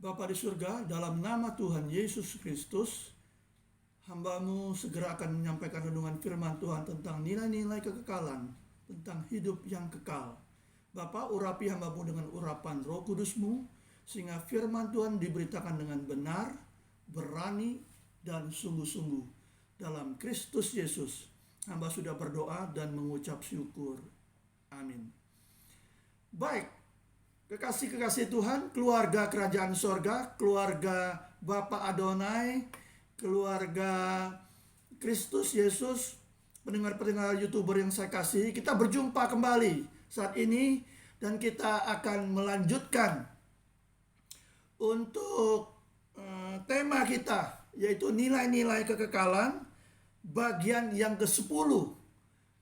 Bapa di surga, dalam nama Tuhan Yesus Kristus, hamba-Mu segera akan menyampaikan renungan firman Tuhan tentang nilai-nilai kekekalan, tentang hidup yang kekal. Bapa, urapi hamba-Mu dengan urapan Roh Kudus-Mu, sehingga firman Tuhan diberitakan dengan benar, berani, dan sungguh-sungguh. Dalam Kristus Yesus, hamba sudah berdoa dan mengucap syukur. Amin. Baik, kekasih-kekasih Tuhan, keluarga kerajaan sorga, keluarga Bapak Adonai, keluarga Kristus Yesus, pendengar-pendengar YouTuber yang saya kasihi, kita berjumpa kembali saat ini dan kita akan melanjutkan untuk tema kita, yaitu nilai-nilai kekekalan, bagian yang ke-10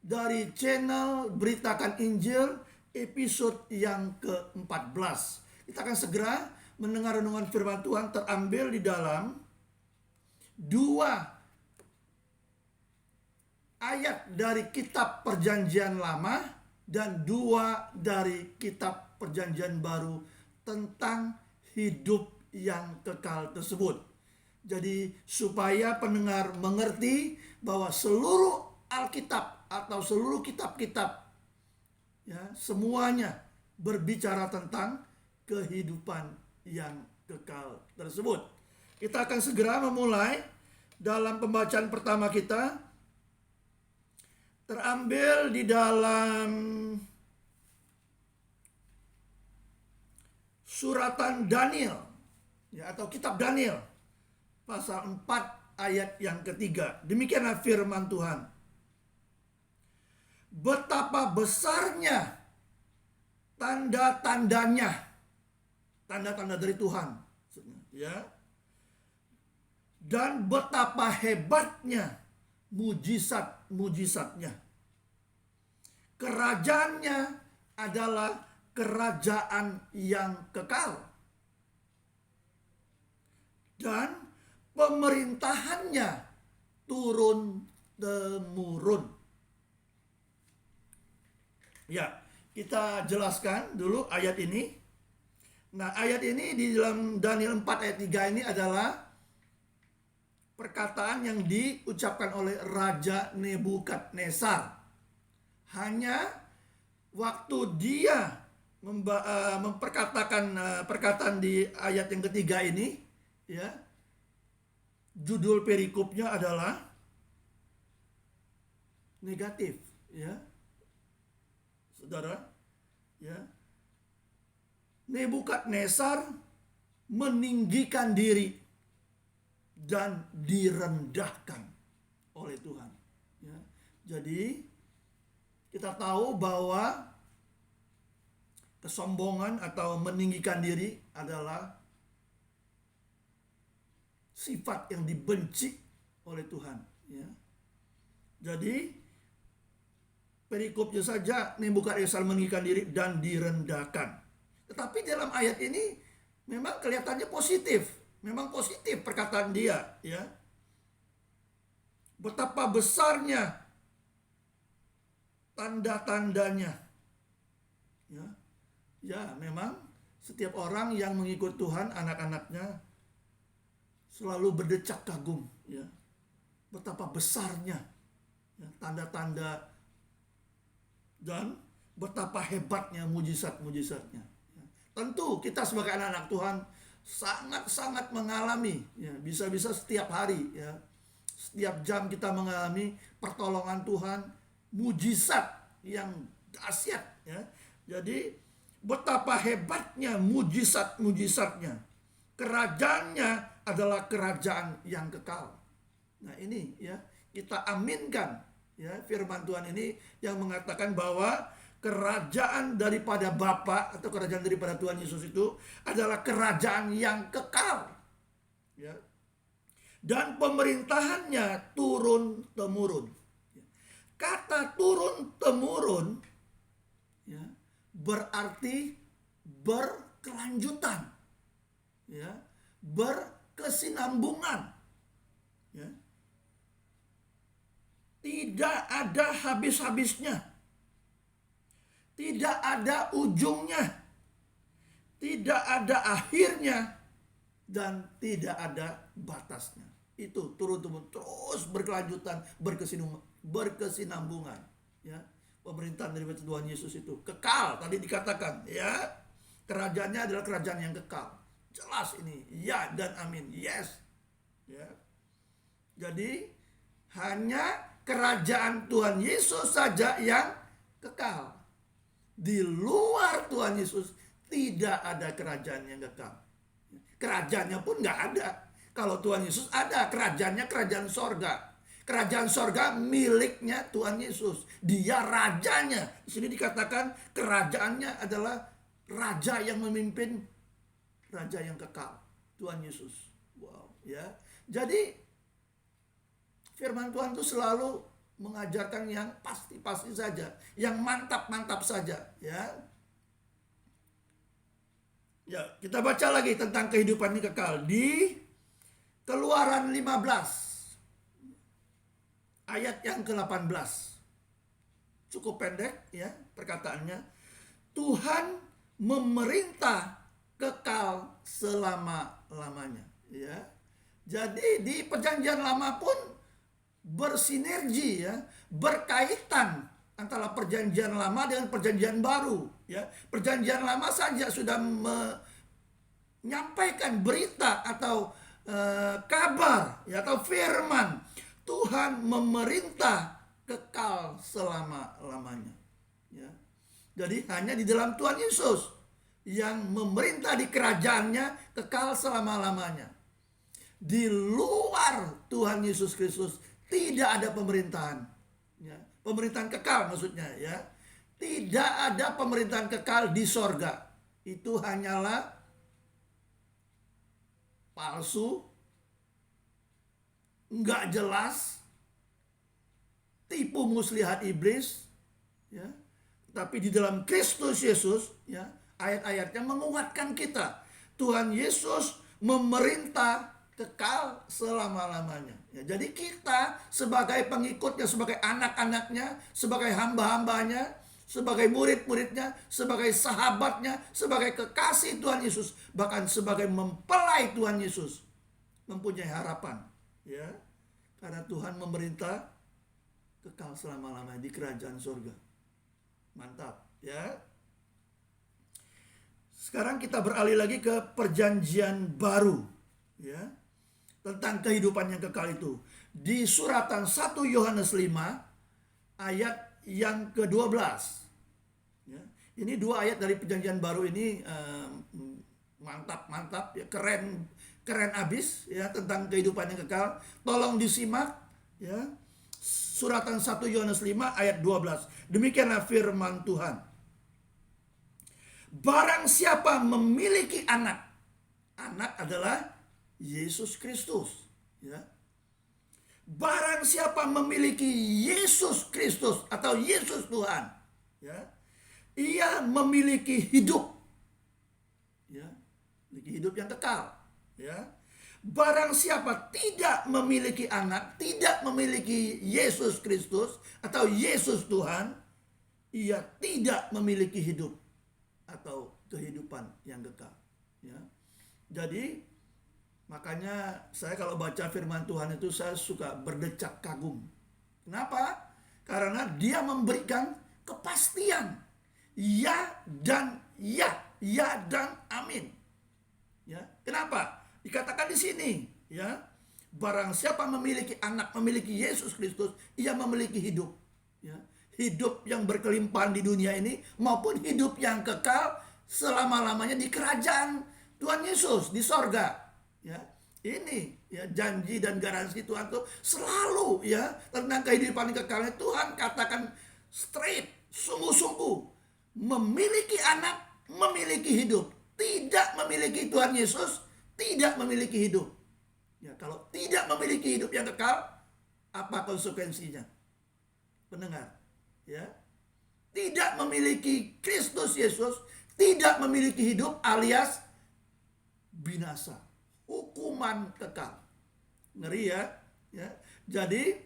dari channel Beritakan Injil, episode yang ke-14. Kita akan segera mendengar renungan firman Tuhan terambil di dalam 2 ayat dari kitab Perjanjian Lama dan 2 dari kitab Perjanjian Baru tentang hidup yang kekal tersebut. Jadi supaya pendengar mengerti bahwa seluruh Alkitab atau seluruh kitab-kitab, ya, semuanya berbicara tentang kehidupan yang kekal tersebut. Kita akan segera memulai dalam pembacaan pertama kita, terambil di dalam suratan Daniel, ya, atau kitab Daniel pasal 4 ayat yang ketiga. Demikianlah firman Tuhan. Betapa besarnya tanda-tandanya, tanda-tanda dari Tuhan, ya, dan betapa hebatnya mujizat-mujizatnya. Kerajaannya adalah kerajaan yang kekal, dan pemerintahannya turun-temurun. Ya, kita jelaskan dulu ayat ini. Nah, ayat ini di dalam Daniel 4 ayat 3 ini adalah perkataan yang diucapkan oleh Raja Nebukadnezar. Hanya waktu dia memperkatakan perkataan di ayat yang ketiga ini, ya, judul perikopnya adalah negatif, ya. Saudara, ya, Nebukadnezar meninggikan diri dan direndahkan oleh Tuhan. Ya. Jadi kita tahu bahwa kesombongan atau meninggikan diri adalah sifat yang dibenci oleh Tuhan. Ya. Jadi perikopnya saja Nebukadnezar meninggikan diri dan direndahkan. Tetapi dalam ayat ini memang kelihatannya positif. Memang positif perkataan dia, ya. Betapa besarnya tanda-tandanya. Ya. Ya, memang setiap orang yang mengikut Tuhan, anak-anaknya selalu berdecak kagum, ya. Betapa besarnya, ya, tanda-tanda dan betapa hebatnya mujizat-mujizatnya. Ya. Tentu kita sebagai anak-anak Tuhan sangat-sangat mengalami, ya, bisa-bisa setiap hari, ya, setiap jam kita mengalami pertolongan Tuhan, mujizat yang dahsyat, ya. Jadi betapa hebatnya mujizat-mujizatnya. Kerajaannya adalah kerajaan yang kekal. Nah, ini, ya, kita aminkan, ya, firman Tuhan ini yang mengatakan bahwa kerajaan daripada Bapa atau kerajaan daripada Tuhan Yesus itu adalah kerajaan yang kekal, ya, dan pemerintahannya turun-temurun. Kata turun-temurun, ya, berarti berkelanjutan, ya, berkesinambungan, ya. Tidak ada habis-habisnya, tidak ada ujungnya, tidak ada akhirnya, dan tidak ada batasnya. Itu turun-temurun terus berkelanjutan, berkesinambungan, ya. Pemerintahan dari Tuhan Yesus itu kekal, tadi dikatakan, ya. Kerajaannya adalah kerajaan yang kekal. Jelas ini, ya dan amin, yes. Ya. Jadi hanya kerajaan Tuhan Yesus saja yang kekal. Di luar Tuhan Yesus tidak ada kerajaan yang kekal. Kerajaannya pun nggak ada. Kalau Tuhan Yesus ada, kerajaannya kerajaan sorga. Kerajaan sorga miliknya Tuhan Yesus. Dia rajanya. Di sini dikatakan kerajaannya adalah raja yang memimpin, raja yang kekal, Tuhan Yesus. Wow, ya. Jadi firman Tuhan itu selalu mengajarkan yang pasti-pasti saja, yang mantap-mantap saja, ya. Ya, kita baca lagi tentang kehidupan ini kekal di Keluaran 15 ayat yang ke-18. Cukup pendek, ya, perkataannya. Tuhan memerintah kekal selama-lamanya, ya. Jadi di perjanjian lama pun bersinergi, ya, berkaitan antara perjanjian lama dengan perjanjian baru, ya. Perjanjian lama saja sudah menyampaikan berita atau kabar, ya, atau firman Tuhan memerintah kekal selama-lamanya, ya. Jadi hanya di dalam Tuhan Yesus yang memerintah di kerajaannya kekal selama-lamanya. Di luar Tuhan Yesus Kristus tidak ada pemerintahan, ya. Pemerintahan kekal maksudnya, ya. Tidak ada pemerintahan kekal di sorga. Itu hanyalah palsu, nggak jelas, tipu muslihat iblis, ya. Tapi di dalam Kristus Yesus, ya, ayat-ayatnya menguatkan kita. Tuhan Yesus memerintah kekal selama-lamanya, ya. Jadi kita sebagai pengikutnya, sebagai anak-anaknya, sebagai hamba-hambanya, sebagai murid-muridnya, sebagai sahabatnya, sebagai kekasih Tuhan Yesus, bahkan sebagai mempelai Tuhan Yesus, mempunyai harapan, ya. Karena Tuhan memerintah kekal selama-lamanya di kerajaan surga. Mantap, ya. Sekarang kita beralih lagi ke perjanjian baru, ya, tentang kehidupan yang kekal itu. Di suratan 1 Yohanes 5 ayat yang ke-12, ya. Ini dua ayat dari perjanjian baru ini mantap, ya, keren abis, ya, tentang kehidupan yang kekal. Tolong disimak, ya. Suratan 1 Yohanes 5 ayat 12. Demikianlah firman Tuhan. Barang siapa memiliki anak adalah Yesus Kristus, ya. Barang siapa memiliki Yesus Kristus atau Yesus Tuhan, ya, ia memiliki hidup, ya, memiliki hidup yang kekal, ya. Barang siapa tidak memiliki anak, tidak memiliki Yesus Kristus atau Yesus Tuhan, ia tidak memiliki hidup atau kehidupan yang kekal, ya. Jadi makanya saya kalau baca firman Tuhan itu saya suka berdecak kagum. Kenapa? Karena dia memberikan kepastian. Ya dan ya, ya dan amin. Ya, kenapa? Dikatakan di sini, ya, barang siapa memiliki anak, memiliki Yesus Kristus, ia memiliki hidup, ya. Hidup yang berkelimpahan di dunia ini maupun hidup yang kekal selama-lamanya di kerajaan Tuhan Yesus di sorga, ya. Ini, ya, janji dan garansi Tuhan tuh selalu, ya, tentang kehidupan kekalnya. Tuhan katakan straight, sungguh-sungguh, memiliki anak, memiliki hidup. Tidak memiliki Tuhan Yesus, tidak memiliki hidup. Ya, kalau tidak memiliki hidup yang kekal, apa konsekuensinya? Pendengar, ya. Tidak memiliki Kristus Yesus, tidak memiliki hidup alias binasa, hukuman kekal. Ngeri, ya, ya. Jadi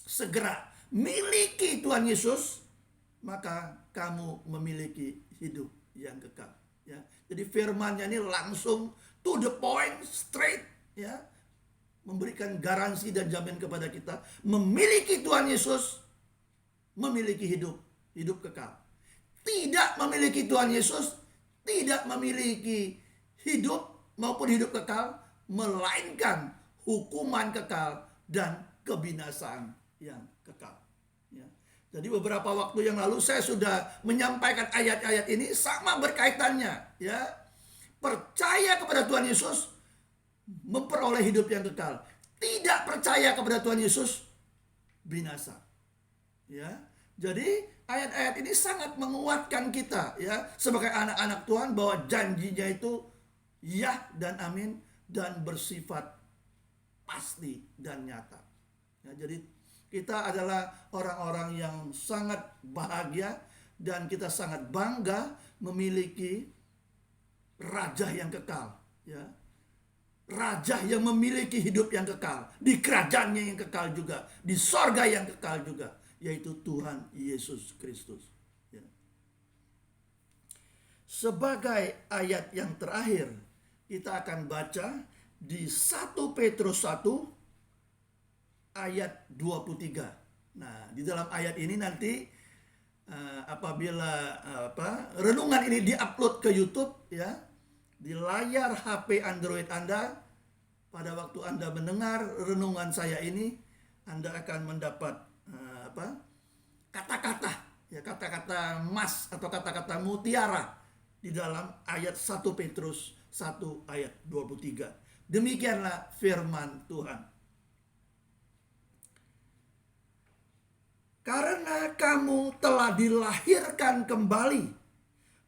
segera miliki Tuhan Yesus, maka kamu memiliki hidup yang kekal. Ya. Jadi firman-Nya ini langsung to the point, straight, ya. Memberikan garansi dan jamin kepada kita, memiliki Tuhan Yesus, memiliki hidup kekal. Tidak memiliki Tuhan Yesus, tidak memiliki hidup maupun hidup kekal, melainkan hukuman kekal dan kebinasaan yang kekal. Ya. Jadi beberapa waktu yang lalu saya sudah menyampaikan ayat-ayat ini sama berkaitannya. Ya. Percaya kepada Tuhan Yesus, memperoleh hidup yang kekal. Tidak percaya kepada Tuhan Yesus, binasa. Ya. Jadi ayat-ayat ini sangat menguatkan kita, ya, sebagai anak-anak Tuhan, bahwa janjinya itu ya dan amin dan bersifat pasti dan nyata. Ya, jadi kita adalah orang-orang yang sangat bahagia dan kita sangat bangga memiliki raja yang kekal, ya. Raja yang memiliki hidup yang kekal, di kerajaannya yang kekal juga, di sorga yang kekal juga, yaitu Tuhan Yesus Kristus. Ya. Sebagai ayat yang terakhir, kita akan baca di 1 Petrus 1 ayat 23. Nah, di dalam ayat ini nanti apabila renungan ini diupload ke YouTube, ya, di layar HP Android Anda, pada waktu Anda mendengar renungan saya ini, Anda akan mendapat kata-kata, ya, kata-kata emas atau kata-kata mutiara di dalam ayat 1 Petrus 1 ayat 23. Demikianlah firman Tuhan. Karena kamu telah dilahirkan kembali,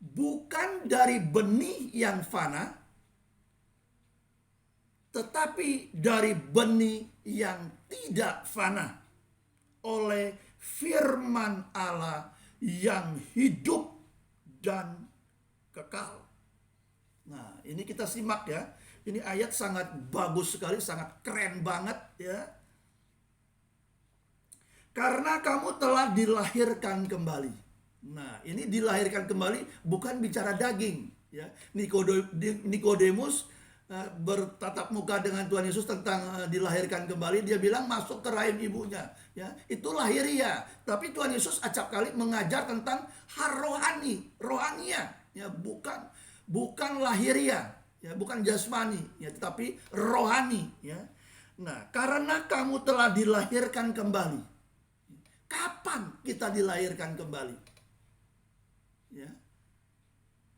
bukan dari benih yang fana, tetapi dari benih yang tidak fana, oleh firman Allah yang hidup dan kekal. Nah, ini kita simak, ya. Ini ayat sangat bagus sekali, sangat keren banget, ya. Karena kamu telah dilahirkan kembali. Nah, ini dilahirkan kembali bukan bicara daging, ya. Nikodemus bertatap muka dengan Tuhan Yesus tentang dilahirkan kembali. Dia bilang masuk ke rahim ibunya, ya. Itu lahiriah. Tapi Tuhan Yesus acap kali mengajar tentang rohania, ya, bukan lahiriah, ya, bukan jasmani, ya, tetapi rohani, ya. Nah, karena kamu telah dilahirkan kembali. Kapan kita dilahirkan kembali? Ya.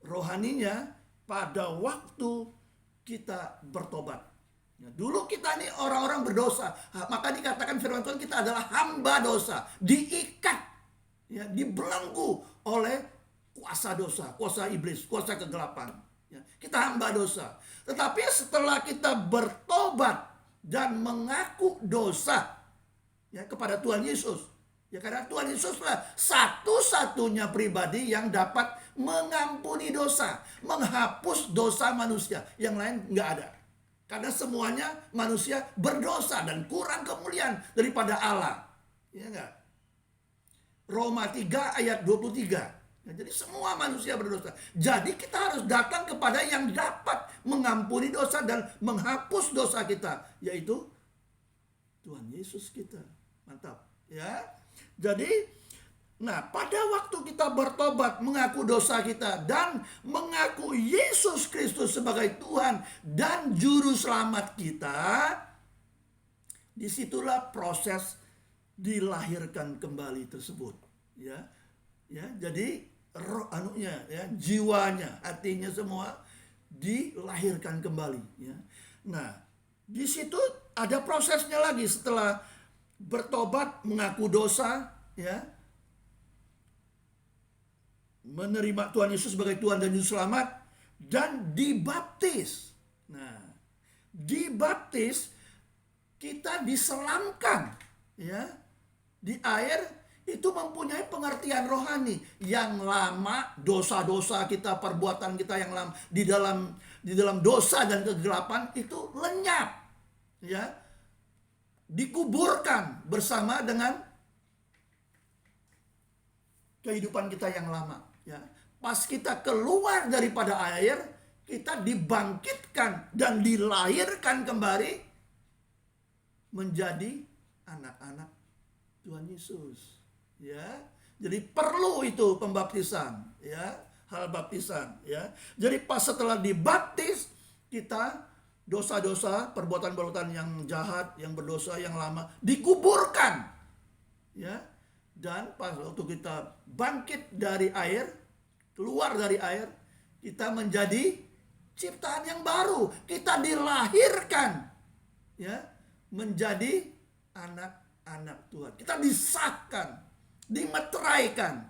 Rohaninya pada waktu kita bertobat. Ya, dulu kita ini orang-orang berdosa, maka dikatakan firman Tuhan kita adalah hamba dosa, diikat, ya, dibelenggu oleh kuasa dosa, kuasa iblis, kuasa kegelapan. Ya, kita hamba dosa. Tetapi setelah kita bertobat dan mengaku dosa, ya, kepada Tuhan Yesus, ya, karena Tuhan Yesuslah satu-satunya pribadi yang dapat mengampuni dosa, menghapus dosa manusia. Yang lain nggak ada. Karena semuanya manusia berdosa dan kurang kemuliaan daripada Allah. Ya enggak? Roma 3 ayat 23. Ya, jadi semua manusia berdosa. Jadi kita harus datang kepada yang dapat mengampuni dosa dan menghapus dosa kita, yaitu Tuhan Yesus kita. Mantap, ya. Jadi, nah, pada waktu kita bertobat, mengaku dosa kita dan mengaku Yesus Kristus sebagai Tuhan dan juru selamat kita, disitulah proses dilahirkan kembali tersebut, ya. Ya, jadi jiwanya, hatinya semua dilahirkan kembali, ya. Nah, di situ ada prosesnya lagi setelah bertobat, mengaku dosa, ya, menerima Tuhan Yesus sebagai Tuhan dan Juru Selamat, dan dibaptis. Nah, dibaptis kita diselamkan, ya, di air. Itu mempunyai pengertian rohani. Yang lama dosa-dosa kita, perbuatan kita yang lama di dalam dosa dan kegelapan itu lenyap, ya, dikuburkan bersama dengan kehidupan kita yang lama, ya. pas kita keluar daripada air, kita dibangkitkan dan dilahirkan kembali menjadi anak-anak Tuhan Yesus. Ya, jadi perlu itu pembaptisan, ya, hal baptisan, ya. Jadi pas setelah dibaptis, kita dosa-dosa, perbuatan-perbuatan yang jahat, yang berdosa, yang lama dikuburkan, ya. Dan pas waktu kita bangkit dari air, keluar dari air, kita menjadi ciptaan yang baru. Kita dilahirkan, ya, menjadi anak-anak Tuhan. Kita disahkan, dimeteraikan,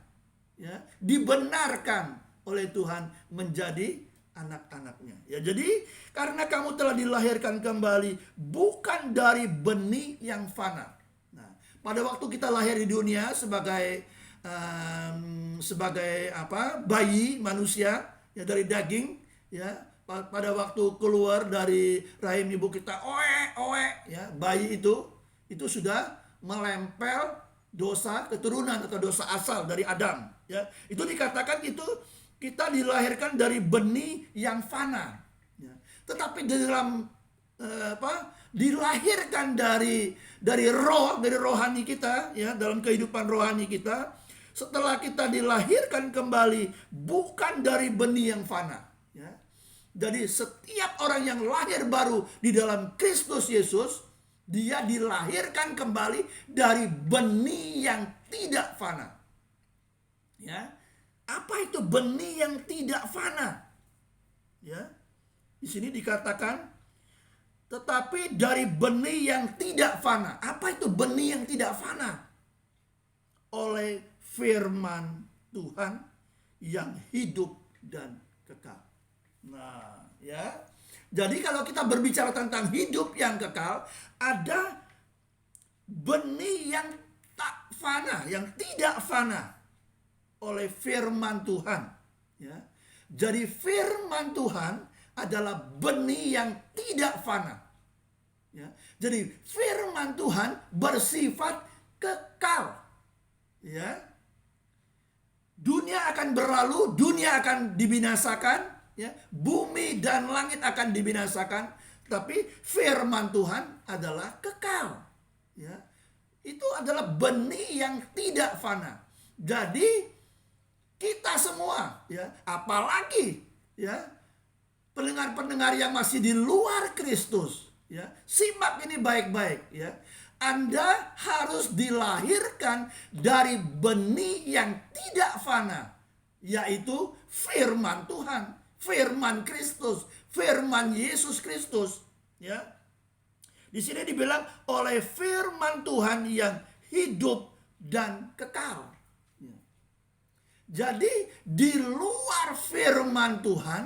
ya, dibenarkan oleh Tuhan menjadi anak-anaknya. Ya, jadi karena kamu telah dilahirkan kembali bukan dari benih yang fana. Nah, pada waktu kita lahir di dunia sebagai bayi manusia, ya, dari daging, ya, pada waktu keluar dari rahim ibu kita, ya, bayi itu sudah melempel dosa keturunan atau dosa asal dari Adam, ya. Itu dikatakan itu kita dilahirkan dari benih yang fana, ya. Tetapi di dalam dilahirkan dari roh, dari rohani kita, ya, dalam kehidupan rohani kita, setelah kita dilahirkan kembali bukan dari benih yang fana, ya. Jadi setiap orang yang lahir baru di dalam Kristus Yesus, dia dilahirkan kembali dari benih yang tidak fana. Ya. Apa itu benih yang tidak fana? Ya. Di sini dikatakan tetapi dari benih yang tidak fana. Apa itu benih yang tidak fana? Oleh firman Tuhan yang hidup dan kekal. Nah, ya. Jadi kalau kita berbicara tentang hidup yang kekal, ada benih yang tak fana, yang tidak fana oleh firman Tuhan, ya. Jadi firman Tuhan adalah benih yang tidak fana, ya. Jadi firman Tuhan bersifat kekal, ya. Dunia akan berlalu, dunia akan dibinasakan, ya, bumi dan langit akan dibinasakan, tapi firman Tuhan adalah kekal, ya. Itu adalah benih yang tidak fana. Jadi kita semua, ya, apalagi, ya, pendengar-pendengar yang masih di luar Kristus, ya, simak ini baik-baik, ya. Anda harus dilahirkan dari benih yang tidak fana, yaitu firman Tuhan. Firman Kristus, firman Yesus Kristus, ya. Di sini dibilang oleh firman Tuhan yang hidup dan kekal. Ya. Jadi di luar firman Tuhan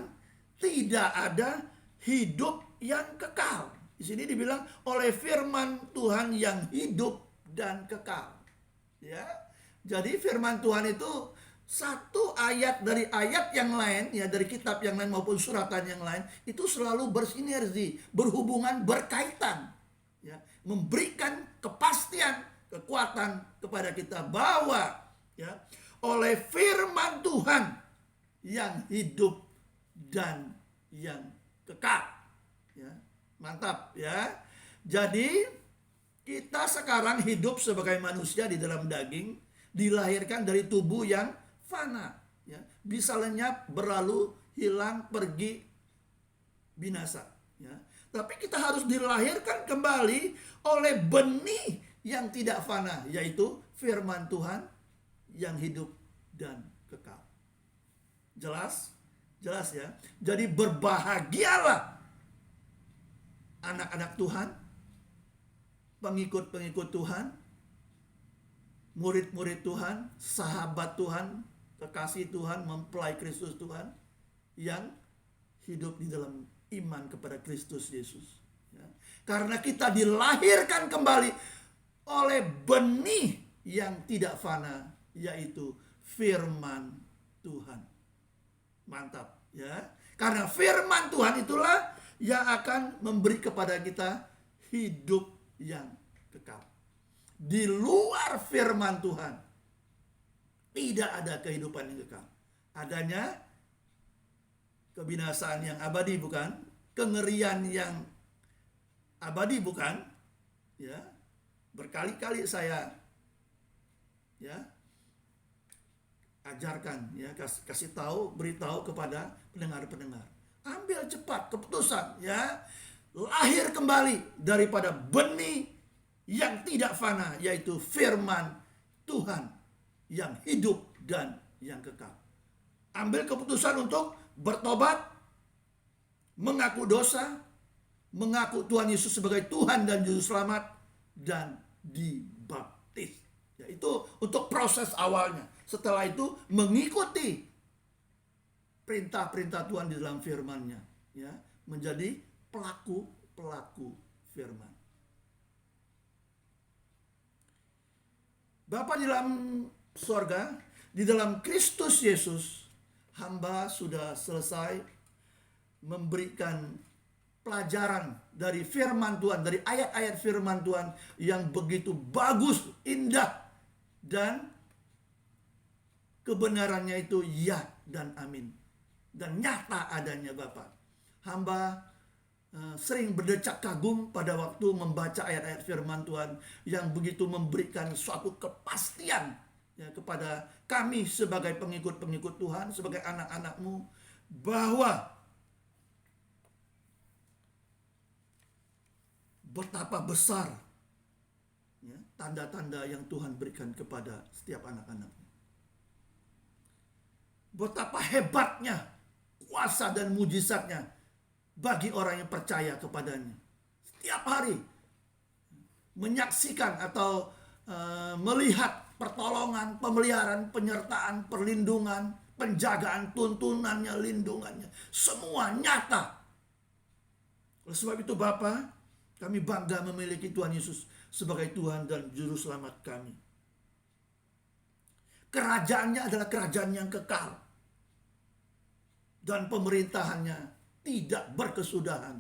tidak ada hidup yang kekal. Di sini dibilang oleh firman Tuhan yang hidup dan kekal. Ya. Jadi firman Tuhan itu satu ayat dari ayat yang lain, ya, dari kitab yang lain maupun suratan yang lain, itu selalu bersinergi, berhubungan, berkaitan, ya, memberikan kepastian, kekuatan kepada kita bahwa, ya, oleh firman Tuhan yang hidup dan yang kekal, ya. Mantap, ya. Jadi kita sekarang hidup sebagai manusia di dalam daging, dilahirkan dari tubuh yang fana, ya, bisa lenyap, berlalu, hilang, pergi, binasa, ya. Tapi kita harus dilahirkan kembali oleh benih yang tidak fana, yaitu firman Tuhan yang hidup dan kekal. Jelas? Jelas, ya. Jadi berbahagialah anak-anak Tuhan, pengikut-pengikut Tuhan, murid-murid Tuhan, sahabat Tuhan, kekasih Tuhan, mempelai Kristus Tuhan yang hidup di dalam iman kepada Kristus Yesus, ya. Karena kita dilahirkan kembali oleh benih yang tidak fana, yaitu firman Tuhan. Mantap, ya. Karena firman Tuhan itulah yang akan memberi kepada kita hidup yang kekal. Di luar firman Tuhan tidak ada kehidupan yang kekal. Adanya kebinasaan yang abadi bukan, kengerian yang abadi bukan, ya. Berkali-kali saya ajarkan, kasih tahu, beritahu kepada pendengar-pendengar. Ambil cepat keputusan, lahir kembali daripada benih yang tidak fana, yaitu firman Tuhan yang hidup dan yang kekal. Ambil keputusan untuk bertobat, mengaku dosa, mengaku Tuhan Yesus sebagai Tuhan dan Juru Selamat, dan dibaptis. Itu untuk proses awalnya. Setelah itu mengikuti perintah-perintah Tuhan di dalam firman-Nya, menjadi pelaku firman. Bapa di dalam sorga, di dalam Kristus Yesus, hamba sudah selesai memberikan pelajaran dari firman Tuhan, dari ayat-ayat firman Tuhan yang begitu bagus, indah, dan kebenarannya itu ya dan amin, dan nyata adanya Bapa. Hamba sering berdecak kagum pada waktu membaca ayat-ayat firman Tuhan yang begitu memberikan suatu kepastian kepada kami sebagai pengikut-pengikut Tuhan, sebagai anak-anak-Mu, bahwa betapa besar tanda-tanda yang Tuhan berikan kepada setiap anak-anak-Mu. Betapa hebatnya kuasa dan mujizatnya bagi orang yang percaya kepadanya. Setiap hari menyaksikan atau melihat pertolongan, pemeliharaan, penyertaan, perlindungan, penjagaan, tuntunannya, lindungannya. Semua nyata. Oleh sebab itu Bapa, kami bangga memiliki Tuhan Yesus sebagai Tuhan dan Juru Selamat kami. Kerajaannya adalah kerajaan yang kekal. Dan pemerintahannya tidak berkesudahan,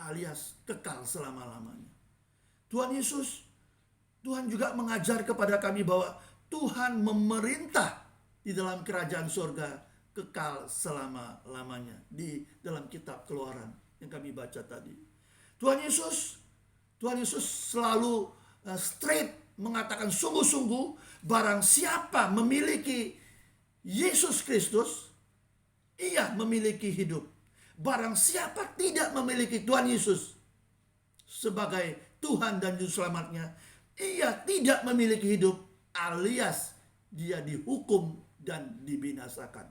alias kekal selama-lamanya. Tuhan Yesus, Tuhan juga mengajar kepada kami bahwa Tuhan memerintah di dalam kerajaan surga kekal selama-lamanya. Di dalam kitab Keluaran yang kami baca tadi. Tuhan Yesus selalu straight mengatakan sungguh-sungguh, barang siapa memiliki Yesus Kristus, ia memiliki hidup. Barang siapa tidak memiliki Tuhan Yesus sebagai Tuhan dan Juru Selamatnya, ia tidak memiliki hidup, alias dia dihukum dan dibinasakan.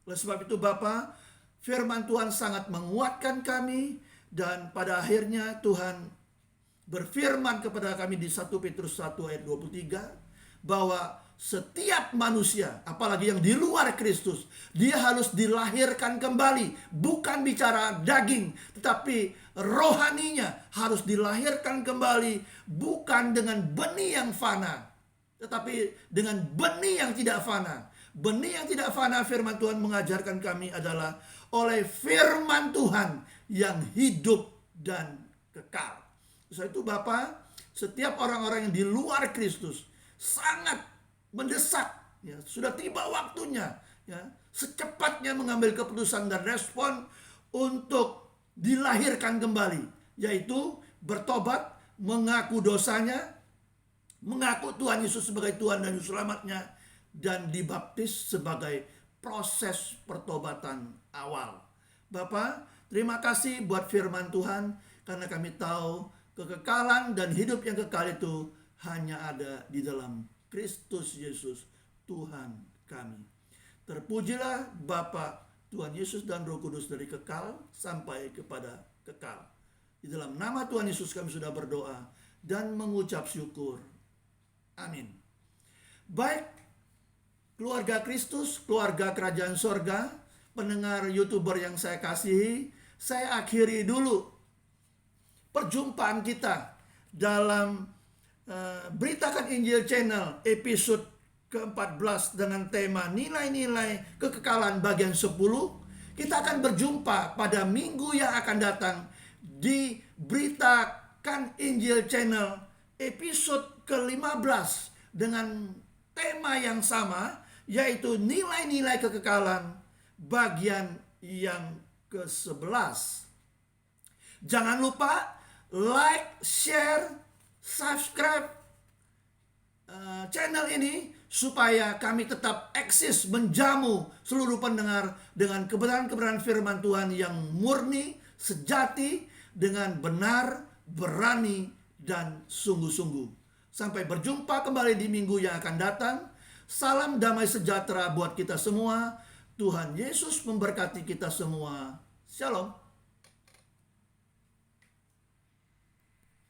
Oleh sebab itu Bapa, firman Tuhan sangat menguatkan kami, dan pada akhirnya Tuhan berfirman kepada kami di 1 Petrus 1 ayat 23 bahwa setiap manusia, apalagi yang di luar Kristus, dia harus dilahirkan kembali. Bukan bicara daging, tetapi rohaninya harus dilahirkan kembali. Bukan dengan benih yang fana, tetapi dengan benih yang tidak fana. Benih yang tidak fana, firman Tuhan mengajarkan kami, adalah oleh firman Tuhan yang hidup dan kekal. Setelah itu Bapak, setiap orang-orang yang di luar Kristus sangat mendesak, sudah tiba waktunya, secepatnya mengambil keputusan dan respon untuk dilahirkan kembali, yaitu bertobat, mengaku dosanya, mengaku Tuhan Yesus sebagai Tuhan dan Juru Selamatnya, dan dibaptis sebagai proses pertobatan awal. Bapak, terima kasih buat firman Tuhan, karena kami tahu kekekalan dan hidup yang kekal itu hanya ada di dalam Kristus Yesus Tuhan kami. Terpujilah Bapa, Tuhan Yesus dan Roh Kudus dari kekal sampai kepada kekal. Di dalam nama Tuhan Yesus kami sudah berdoa dan mengucap syukur. Amin. Baik, keluarga Kristus, keluarga kerajaan sorga, pendengar YouTuber yang saya kasihi, saya akhiri dulu perjumpaan kita dalam Beritakan Injil Channel episode ke-14 dengan tema nilai-nilai kekekalan bagian 10. Kita akan berjumpa pada minggu yang akan datang di Beritakan Injil Channel episode ke-15 dengan tema yang sama, yaitu nilai-nilai kekekalan bagian yang ke-11. Jangan lupa like, share, subscribe channel ini supaya kami tetap eksis menjamu seluruh pendengar dengan kebenaran-kebenaran firman Tuhan yang murni, sejati, dengan benar, berani, dan sungguh-sungguh. Sampai berjumpa kembali di minggu yang akan datang. Salam damai sejahtera buat kita semua. Tuhan Yesus memberkati kita semua. Shalom.